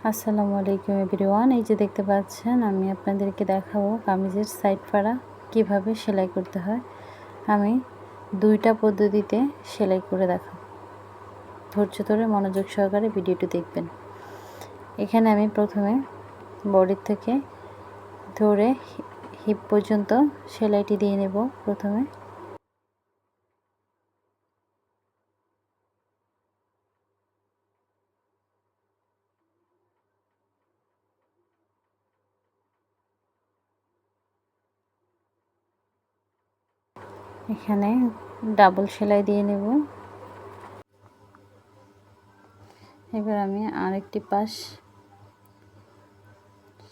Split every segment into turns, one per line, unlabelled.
আসসালামু আলাইকুম এভরিওয়ান। এই যে দেখতে পাচ্ছেন, আমি আপনাদেরকে দেখাবো কামিজের সাইড ফাড়া কিভাবে সেলাই করতে হয়। আমি দুইটা পদ্ধতিতে সেলাই করে দেখাবো। ধৈর্য ধরে মনোযোগ সহকারে ভিডিওটি দেখবেন। এখানে আমি প্রথমে বডির থেকে ধরে হিপ পর্যন্ত সেলাইটি দিয়ে নেব। প্রথমে এখানে ডাবল সেলাই দিয়ে নেব। এবার আমি আরেকটি পাশ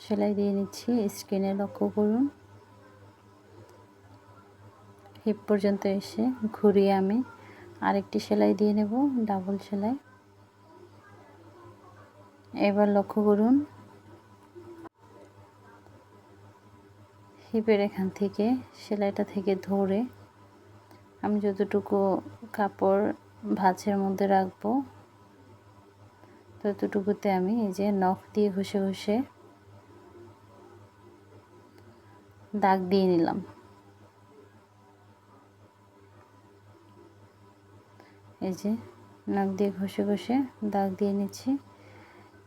সেলাই দিয়ে নিচ্ছি। স্ক্রিনে লক্ষ্য করুন, হিপ পর্যন্ত এসে ঘুরিয়ে আমি আরেকটি সেলাই দিয়ে নেব, ডাবল সেলাই। এবার লক্ষ্য করুন, হিপের এখান থেকে সেলাইটা থেকে ধরে আমি যতটুকু কাপড় ভাঁজের মধ্যে রাখবো ততটুকুতে আমি এই যে নখ দিয়ে ঘষে ঘষে দাগ দিয়ে নিলাম। এই যে নখ দিয়ে ঘষে ঘষে দাগ দিয়ে নিচ্ছি।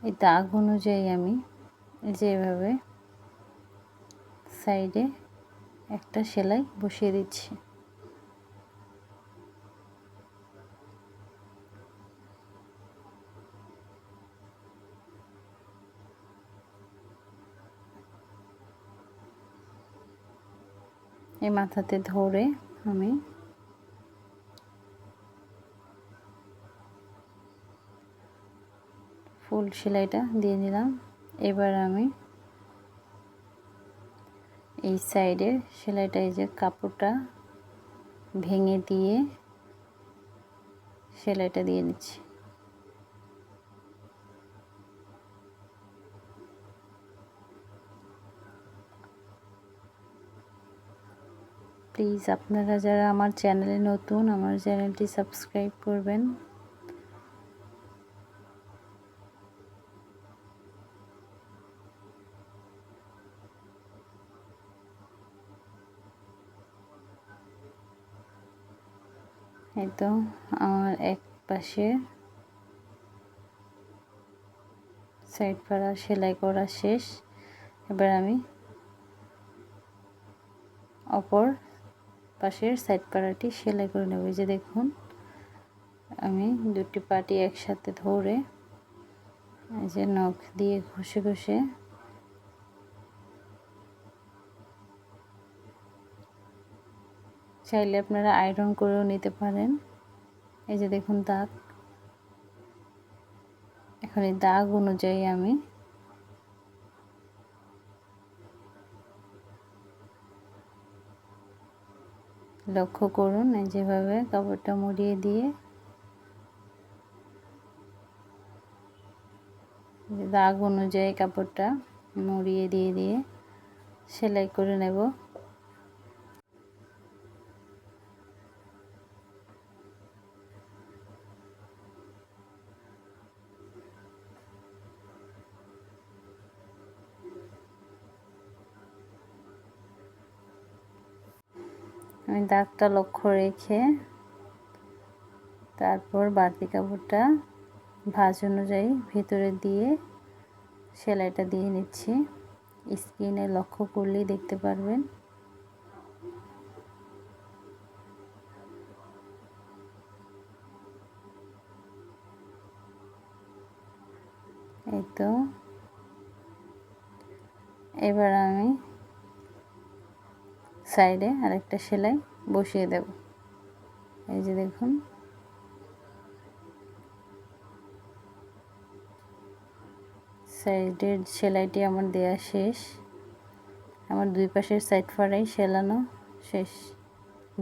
এই দাগ অনুযায়ী আমি যে এভাবে সাইডে একটা সেলাই বসিয়ে দিচ্ছি। এই মাথাতে ধরে আমি ফুল সেলাইটা দিয়ে নিলাম। এবার আমি এই সাইডের সেলাইটা, এই যে কাপড়টা ভেঙে দিয়ে সেলাইটা দিয়ে নিচ্ছি। প্লিজ আপনারা যারা আমার চ্যানেলে নতুন, আমার চ্যানেলটি সাবস্ক্রাইব করবেন। এই তো আমার এক পাশে সাইড ফাড়া সেলাই করা শেষ। এবার আমি অপর পাশের সাইড পাড়াটি সেলাই করে নেব। এই যে দেখুন, আমি দুটি পাটি একসাথে ধরে এই যে নখ দিয়ে ঘষে ঘষে চাইলে আপনারা আয়রন করেও নিতে পারেন। এই যে দেখুন দাগ। এখন এই দাগ অনুযায়ী আমি লক্ষ্য করুন, যেভাবে কাপড়টা মুড়িয়ে দিয়ে দাগ অনুযায়ী কাপড়টা মুড়িয়ে দিয়ে সেলাই করে নেব। আমি দাগটা লক্ষ্য রেখে তারপর বাড়তি কাপড়টা ভাঁজ অনুযায়ী ভিতরে দিয়ে সেলাইটা দিয়ে নিচ্ছি। স্ক্রিনে লক্ষ্য করলেই দেখতে পারবেন। এই তো এবার আমি সাইডে আরেকটা সেলাই বসিয়ে দেব। এই যে দেখুন, সাইডের সেলাইটি আমার দেয়া শেষ। আমার দুই পাশের সাইড ফাড়াই সেলানো শেষ।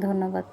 ধন্যবাদ।